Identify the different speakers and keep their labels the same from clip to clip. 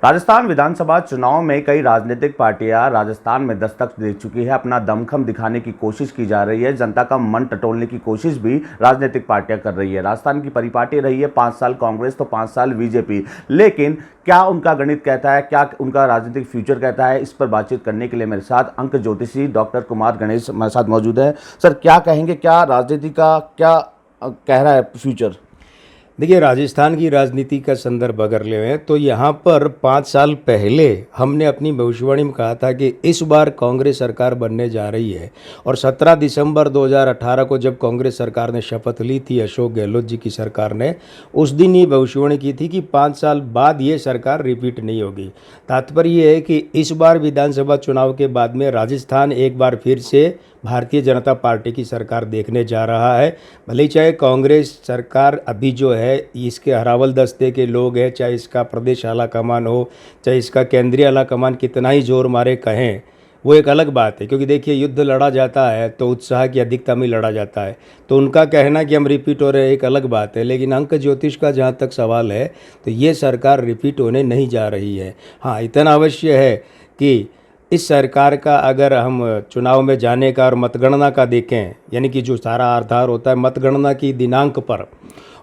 Speaker 1: राजस्थान विधानसभा चुनाव में कई राजनीतिक पार्टियां राजस्थान में दस्तक दे चुकी है। अपना दमखम दिखाने की कोशिश की जा रही है। जनता का मन टटोलने की कोशिश भी राजनीतिक पार्टियां कर रही है। राजस्थान की परिपाटी रही है 5 साल कांग्रेस तो 5 साल बीजेपी। लेकिन क्या उनका गणित कहता है, क्या उनका राजनीतिक फ्यूचर कहता है, इस पर बातचीत करने के लिए मेरे साथ अंक ज्योतिषी डॉक्टर कुमार गणेश मेरे साथ मौजूद है। सर, क्या कहेंगे, क्या राजनीति का क्या कह रहा है फ्यूचर?
Speaker 2: देखिए, राजस्थान की राजनीति का संदर्भ अगर लें तो यहाँ पर 5 साल पहले हमने अपनी भविष्यवाणी में कहा था कि इस बार कांग्रेस सरकार बनने जा रही है। और 17 दिसंबर 2018 को जब कांग्रेस सरकार ने शपथ ली थी, अशोक गहलोत जी की सरकार ने, उस दिन ये भविष्यवाणी की थी कि 5 साल बाद ये सरकार रिपीट नहीं होगी। तात्पर्य ये है कि इस बार विधानसभा चुनाव के बाद में राजस्थान एक बार फिर से भारतीय जनता पार्टी की सरकार देखने जा रहा है। भले ही चाहे कांग्रेस सरकार अभी जो है इसके हरावल दस्ते के लोग हैं, चाहे इसका प्रदेश आला कमान हो, चाहे इसका केंद्रीय आला कमान कितना ही जोर मारे कहें, वो एक अलग बात है। क्योंकि देखिए, युद्ध लड़ा जाता है तो उत्साह की अधिकता में लड़ा जाता है। तो उनका कहना कि हम रिपीट हो रहे हैं एक अलग बात है। लेकिन अंक ज्योतिष का जहाँ तक सवाल है तो ये सरकार रिपीट होने नहीं जा रही है। हाँ, इतना अवश्य है कि इस सरकार का अगर हम चुनाव में जाने का और मतगणना का देखें, यानी कि जो सारा आधार होता है मतगणना की दिनांक पर,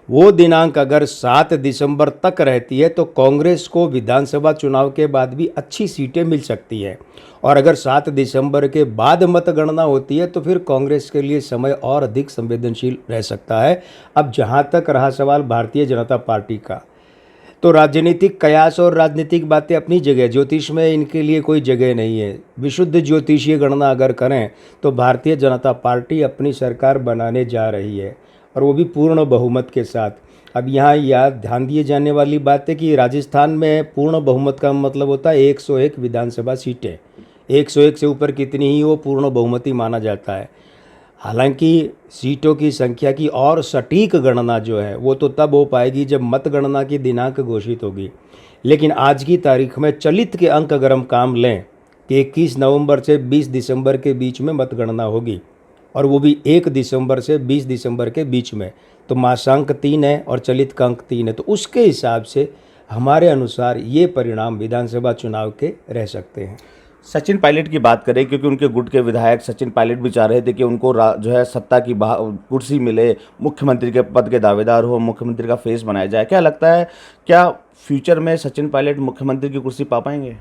Speaker 2: वो दिनांक अगर 7 दिसंबर तक रहती है तो कांग्रेस को विधानसभा चुनाव के बाद भी अच्छी सीटें मिल सकती है। और अगर 7 दिसंबर के बाद मतगणना होती है तो फिर कांग्रेस के लिए समय और अधिक संवेदनशील रह सकता है। अब जहाँ तक रहा सवाल भारतीय जनता पार्टी का, तो राजनीतिक कयास और राजनीतिक बातें अपनी जगह, ज्योतिष में इनके लिए कोई जगह नहीं है। विशुद्ध ज्योतिषीय गणना अगर करें तो भारतीय जनता पार्टी अपनी सरकार बनाने जा रही है, और वो भी पूर्ण बहुमत के साथ। अब यहाँ याद ध्यान दिए जाने वाली बात है कि राजस्थान में पूर्ण बहुमत का मतलब होता है 101 विधानसभा सीटें। 101 से ऊपर कितनी ही वो पूर्ण बहुमती माना जाता है। हालांकि सीटों की संख्या की और सटीक गणना जो है वो तो तब हो पाएगी जब मतगणना की दिनांक घोषित होगी। लेकिन आज की तारीख में चलित के अंक अगर हम काम लें कि 21 नवंबर से 20 दिसंबर के बीच में मतगणना होगी, और वो भी 1 दिसंबर से 20 दिसंबर के बीच में, तो मासांक 3 है और चलित का अंक 3 है। तो उसके हिसाब से हमारे अनुसार ये परिणाम विधानसभा चुनाव के रह सकते हैं।
Speaker 1: सचिन पायलट की बात करें, क्योंकि उनके गुट के विधायक सचिन पायलट भी चाह रहे थे कि उनको जो है सत्ता की कुर्सी मिले, मुख्यमंत्री के पद के दावेदार हो, मुख्यमंत्री का फेस बनाया जाए। क्या लगता है, क्या फ्यूचर में सचिन पायलट मुख्यमंत्री की कुर्सी पा पाएंगे?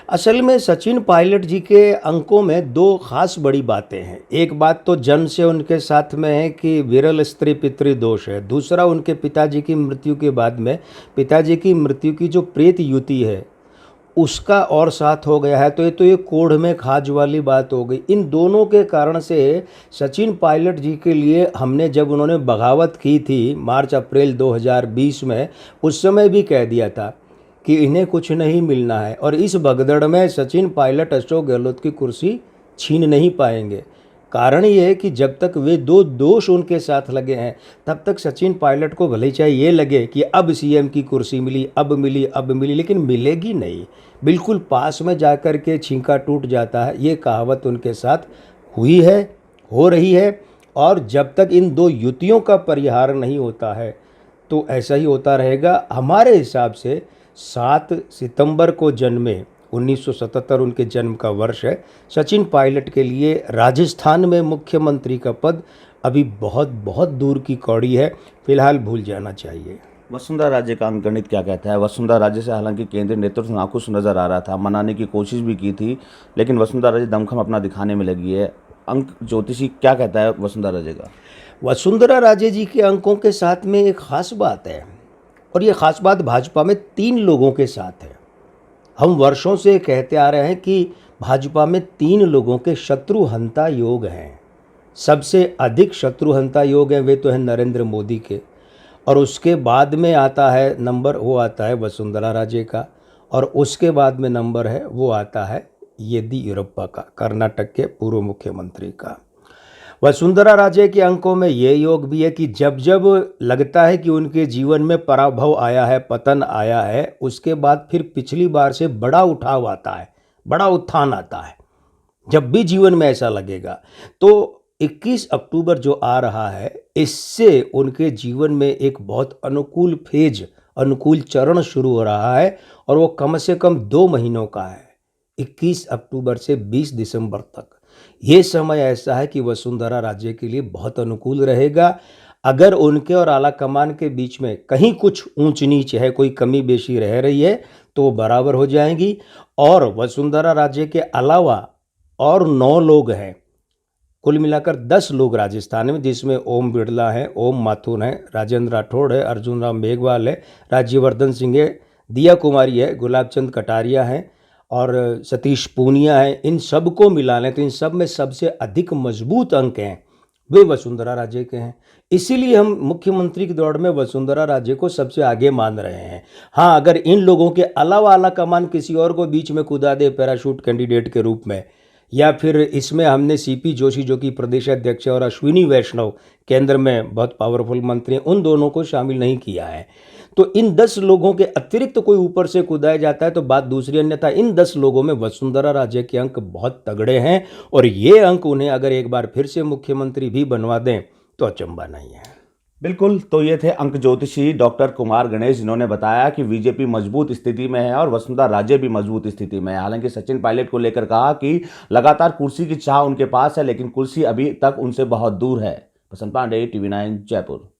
Speaker 2: असल में सचिन पायलट जी के अंकों में 2 खास बड़ी बातें हैं। एक बात तो जन्म से उनके साथ में है कि विरल स्त्री पितृ दोष है। दूसरा, उनके पिताजी की मृत्यु के बाद में पिताजी की मृत्यु की जो प्रेत युति है उसका और साथ हो गया है। तो ये कोढ़ में खाज वाली बात हो गई। इन दोनों के कारण से सचिन पायलट जी के लिए हमने, जब उन्होंने बगावत की थी मार्च अप्रैल 2020 में, उस समय भी कह दिया था कि इन्हें कुछ नहीं मिलना है। और इस भगदड़ में सचिन पायलट अशोक गहलोत की कुर्सी छीन नहीं पाएंगे। कारण ये है कि जब तक वे 2 दोष उनके साथ लगे हैं तब तक सचिन पायलट को भले चाहे ये लगे कि अब सीएम की कुर्सी मिली, अब मिली, लेकिन मिलेगी नहीं। बिल्कुल पास में जाकर के छींका टूट जाता है, ये कहावत उनके साथ हुई है, हो रही है। और जब तक इन 2 युतियों का परिहार नहीं होता है तो ऐसा ही होता रहेगा। हमारे हिसाब से 7 सितंबर को जन्मे, 1977 उनके जन्म का वर्ष है, सचिन पायलट के लिए राजस्थान में मुख्यमंत्री का पद अभी बहुत बहुत दूर की कौड़ी है। फिलहाल भूल जाना चाहिए।
Speaker 1: वसुंधरा राजे का गणित क्या कहता है? वसुंधरा राजे से हालांकि केंद्रीय नेतृत्व नाखुश नजर आ रहा था, मनाने की कोशिश भी की थी, लेकिन वसुंधरा राजे दमखम अपना दिखाने में लगी है। अंक ज्योतिषी क्या कहता है वसुंधरा राजे का?
Speaker 2: वसुंधरा राजे जी के अंकों के साथ में एक खास बात है, और ये खास बात भाजपा में 3 लोगों के साथ है। हम वर्षों से कहते आ रहे हैं कि भाजपा में 3 लोगों के शत्रुहंता योग हैं। सबसे अधिक शत्रुहंता योग हैं वे तो हैं नरेंद्र मोदी के, और उसके बाद में आता है नंबर, वो आता है वसुंधरा राजे का, और उसके बाद में नंबर है वो आता है येदियुरप्पा का, कर्नाटक के पूर्व मुख्यमंत्री का। वसुंधरा राजे के अंकों में ये योग भी है कि जब जब लगता है कि उनके जीवन में पराभव आया है, पतन आया है, उसके बाद फिर पिछली बार से बड़ा उठाव आता है, बड़ा उत्थान आता है। जब भी जीवन में ऐसा लगेगा तो 21 अक्टूबर जो आ रहा है, इससे उनके जीवन में एक बहुत अनुकूल फेज अनुकूल चरण शुरू हो रहा है और वो कम से कम 2 महीनों का है, 21 अक्टूबर से 20 दिसंबर तक। ये समय ऐसा है कि वसुंधरा राजे के लिए बहुत अनुकूल रहेगा। अगर उनके और आला कमान के बीच में कहीं कुछ ऊंच नीच है, कोई कमी बेशी रह रही है, तो वो बराबर हो जाएंगी। और वसुंधरा राजे के अलावा और 9 लोग हैं, कुल मिलाकर 10 लोग राजस्थान में, जिसमें ओम बिरला है, ओम माथुर है, राजेंद्र राठौड़ है, अर्जुन राम मेघवाल है, राज्यवर्धन सिंह है, दिया कुमारी है, गुलाब चंद कटारिया है और सतीश पूनिया है। इन सब को मिला लें तो इन सब में सबसे अधिक मजबूत अंक हैं वे वसुंधरा राजे के हैं। इसीलिए हम मुख्यमंत्री की दौड़ में वसुंधरा राजे को सबसे आगे मान रहे हैं। हाँ, अगर इन लोगों के अलावा आला कमान किसी और को बीच में कूदा दे पैराशूट कैंडिडेट के रूप में, या फिर इसमें हमने सीपी जोशी जो कि प्रदेश अध्यक्ष है और अश्विनी वैष्णव केंद्र में बहुत पावरफुल मंत्री हैं, उन दोनों को शामिल नहीं किया है, तो इन 10 लोगों के अतिरिक्त कोई ऊपर से कूदाया जाता है तो बात दूसरी। अन्यथा इन 10 लोगों में वसुंधरा राजे के अंक बहुत तगड़े हैं और ये अंक उन्हें अगर एक बार फिर से मुख्यमंत्री भी बनवा दें तो अचंभा नहीं है।
Speaker 1: बिल्कुल, तो ये थे अंक ज्योतिषी डॉक्टर कुमार गणेश, जिन्होंने बताया कि बीजेपी मजबूत स्थिति में है और वसुंधरा राजे भी मजबूत स्थिति में है। हालांकि सचिन पायलट को लेकर कहा कि लगातार कुर्सी की चाह उनके पास है, लेकिन कुर्सी अभी तक उनसे बहुत दूर है। प्रसन्न पांडे, टीवी 9 जयपुर।